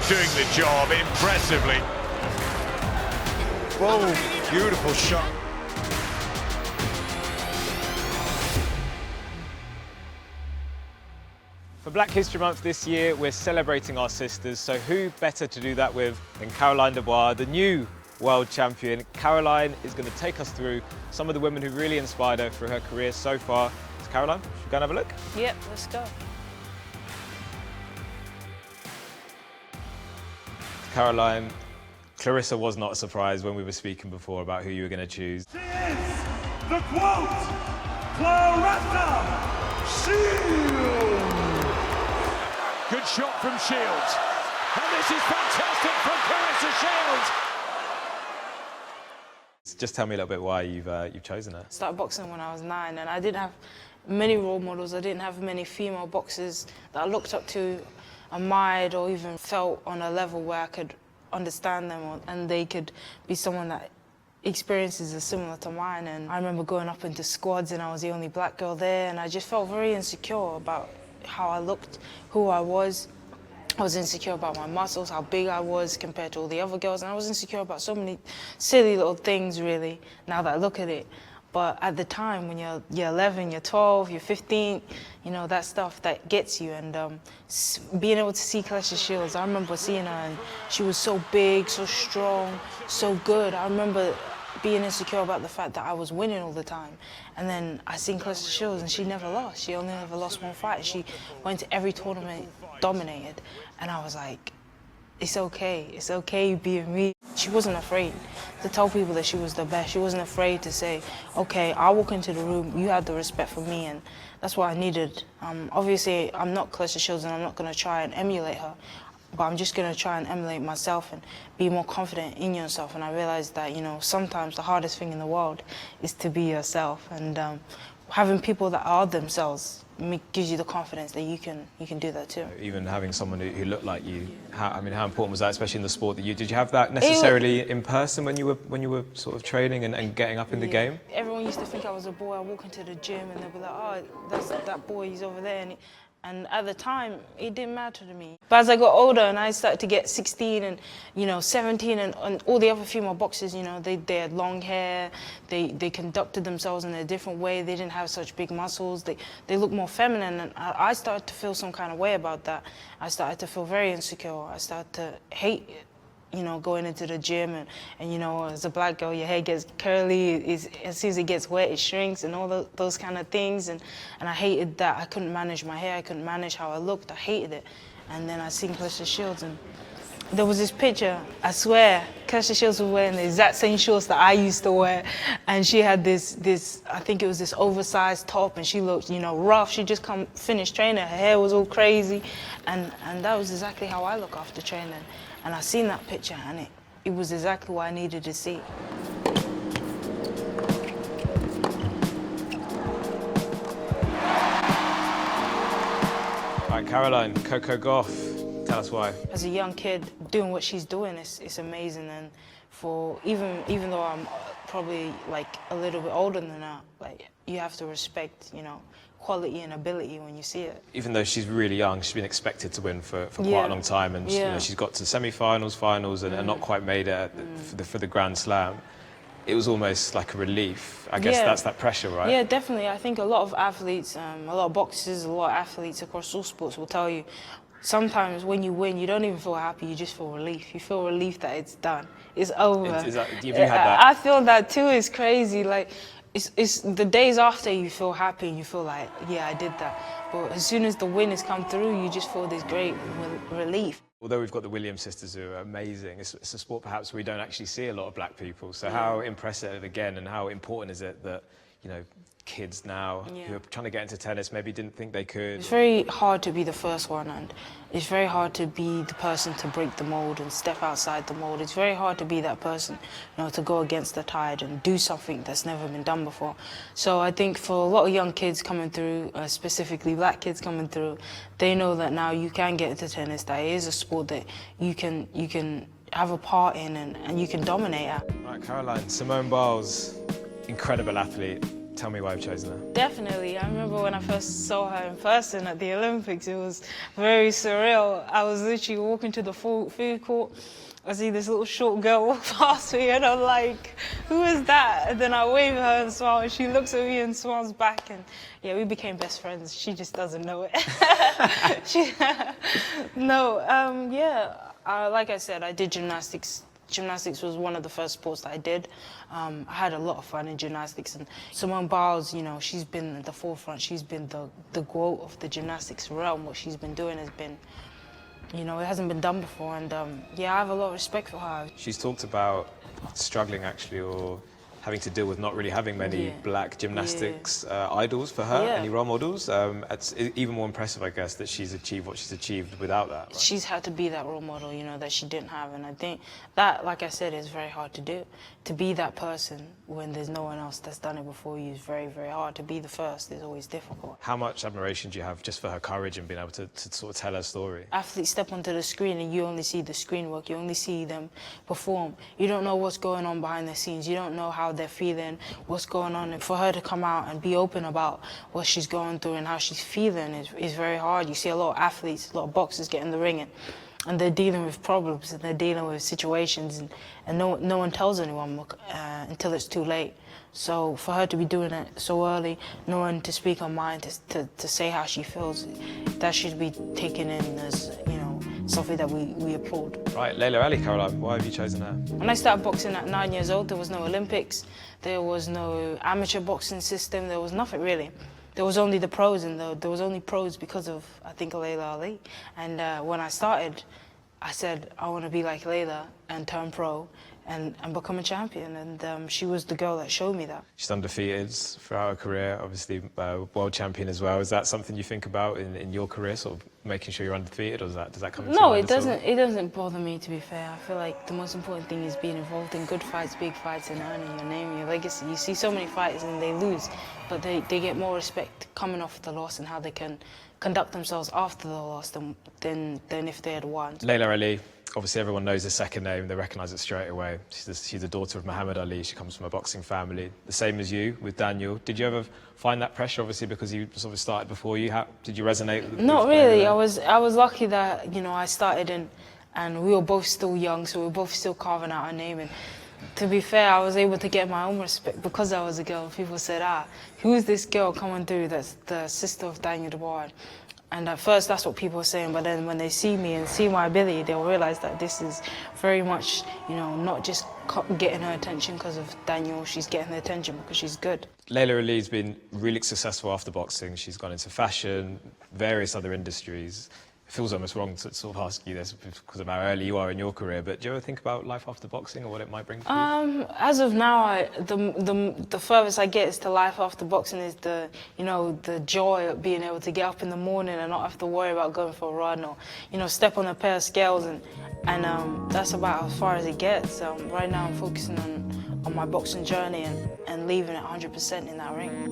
doing the job impressively. Whoa, beautiful shot. For Black History Month this year, we're celebrating our sisters, so who better to do that with than Caroline Dubois, the new world champion. Caroline is going to take us through some of the women who really inspired her through her career so far. So Caroline, should we go and have a look? Yep, let's go. Caroline, Claressa was not surprised when we were speaking before about who you were going to choose. She is the quote, Claressa Shields. Good shot from Shields. And this is fantastic from Claressa Shields. Just tell me a little bit why you've chosen her. I started boxing when I was 9 and I didn't have many role models. I didn't have many female boxers that I looked up to, admired, or even felt on a level where I could understand them and they could be someone that experiences are similar to mine. And I remember going up into squads and I was the only black girl there, and I just felt very insecure about how I looked, who I was. I was insecure about my muscles, how big I was compared to all the other girls, and I was insecure about so many silly little things, really, now that I look at it. But at the time, when you're 11, you're 12, you're 15, you know, that stuff that gets you. And being able to see Claressa Shields, I remember seeing her and she was so big, so strong, so good. I remember being insecure about the fact that I was winning all the time. And then I seen Claressa Shields and she never lost. She only ever lost one fight. She went to every tournament, dominated. And I was like, it's okay being me. She wasn't afraid to tell people that she was the best. She wasn't afraid to say, okay, I'll walk into the room, you have the respect for me, and that's what I needed. Obviously, I'm not Claressa Shields and I'm not gonna try and emulate her, but I'm just gonna try and emulate myself and be more confident in yourself. And I realized that, you know, sometimes the hardest thing in the world is to be yourself, and having people that are themselves gives you the confidence that you can do that too. Even having someone who looked like you, how important was that, especially in the sport that you did? You have that necessarily in person when you were sort of training and getting up in the game? Everyone used to think I was a boy. I walk into the gym and they'd be like, oh, that's that boy, he's over there. And at the time, it didn't matter to me. But as I got older and I started to get 16 and, you know, 17 and all the other female boxers, you know, they had long hair, they conducted themselves in a different way, they didn't have such big muscles, they looked more feminine, and I started to feel some kind of way about that. I started to feel very insecure. I started to hate it. You know, going into the gym and you know, as a black girl, your hair gets curly, as soon as it gets wet, it shrinks and all those kind of things. And I hated that. I couldn't manage my hair. I couldn't manage how I looked. I hated it. And then I seen Claressa Shields and there was this picture, I swear, Claressa Shields was wearing the exact same shorts that I used to wear. And she had this, I think it was this oversized top, and she looked, you know, rough. She just finished training. Her hair was all crazy. And that was exactly how I look after training. And I seen that picture and it was exactly what I needed to see. All right, Caroline, Coco Gauff, tell us why. As a young kid, doing what she's doing, it's amazing. And for even though I'm probably like a little bit older than her, like, you have to respect, you know, quality and ability when you see it. Even though she's really young, she's been expected to win for quite a long time, and you know, she's got to semi-finals, finals, and not quite made it for the Grand Slam. It was almost like a relief. I guess that's that pressure, right? Yeah, definitely. I think a lot of athletes, a lot of boxers, a lot of athletes across all sports will tell you, sometimes when you win, you don't even feel happy, you just feel relief. You feel relief that it's done, it's over. Have you had that? I feel that too. It's crazy. Like, it's the days after you feel happy and you feel like, yeah, I did that. But as soon as the win has come through, you just feel this great relief. Although we've got the Williams sisters who are amazing, it's a sport perhaps we don't actually see a lot of black people. So how impressive again, and how important is it that, you know, kids now who are trying to get into tennis maybe didn't think they could? It's very hard to be the first one, and it's very hard to be the person to break the mold and step outside the mold. It's very hard to be that person, you know, to go against the tide and do something that's never been done before. So I think for a lot of young kids coming through, specifically black kids coming through, they know that now you can get into tennis, that it is a sport that you can have a part in and you can dominate at. Right, Caroline, Simone Biles, incredible athlete. Tell me why you've chosen her. Definitely. I remember when I first saw her in person at the Olympics, it was very surreal. I was literally walking to the food court. I see this little short girl walk past me and I'm like, who is that? And then I wave at her and smile and she looks at me and smiles back, and yeah, we became best friends. She just doesn't know it. Like I said, I did gymnastics. Gymnastics was one of the first sports that I did. I had a lot of fun in gymnastics, and Simone Biles, you know, she's been at the forefront. She's been the GOAT of the gymnastics realm. What she's been doing has been, you know, it hasn't been done before, and yeah, I have a lot of respect for her. She's talked about struggling actually, or having to deal with not really having many black gymnastics idols for her, any role models. It's even more impressive, I guess, that she's achieved what she's achieved without that. Right? She's had to be that role model, you know, that she didn't have, and I think that, like I said, is very hard to do. To be that person when there's no one else that's done it before you is very, very hard. To be the first is always difficult. How much admiration do you have just for her courage and being able to sort of tell her story? Athletes step onto the screen and you only see the screen work, you only see them perform. You don't know what's going on behind the scenes, you don't know how they're feeling, what's going on. And for her to come out and be open about what she's going through and how she's feeling is very hard. You see a lot of athletes, a lot of boxers get in the ring and they're dealing with problems and they're dealing with situations, and no one tells anyone until it's too late. So for her to be doing it so early, no one to speak her mind, to say how she feels, that should be taken in as, you know, something that we applaud. Right, Lea Ali, Caroline, why have you chosen her? When I started boxing at 9 years old, there was no Olympics, there was no amateur boxing system, there was nothing really. There was only the pros, and there was only pros because of, I think, Lea Ali. And when I started, I said, I want to be like Laila and turn pro and become a champion. And she was the girl that showed me that. She's undefeated throughout her career, obviously world champion as well. Is that something you think about in your career, sort of making sure you're undefeated, or does that come into your mind? No, it doesn't bother me, to be fair. I feel like the most important thing is being involved in good fights, big fights, and earning your name, your legacy. You see so many fighters and they lose, but they get more respect coming off the loss and how they can conduct themselves after the loss than if they had won. Lea Ali, obviously everyone knows her second name, they recognise it straight away. She's the daughter of Muhammad Ali, she comes from a boxing family. The same as you, with Daniel. Did you ever find that pressure, obviously, because you sort of started before you? Did you resonate with Not really. I was lucky that, you know, I started and we were both still young, so we were both still carving out our name. And to be fair, I was able to get my own respect because I was a girl. People said, who's this girl coming through that's the sister of Daniel Dubois? And at first, that's what people were saying, but then when they see me and see my ability, they'll realize that this is very much, you know, not just getting her attention because of Daniel, she's getting the attention because she's good. Lea Ali's been really successful after boxing. She's gone into fashion, various other industries. It feels almost wrong to sort of ask you this because of how early you are in your career, but do you ever think about life after boxing or what it might bring for you? As of now, the furthest I get is to life after boxing is the joy of being able to get up in the morning and not have to worry about going for a run or, you know, step on a pair of scales, and that's about as far as it gets. Right now I'm focusing on my boxing journey and leaving it 100% in that ring.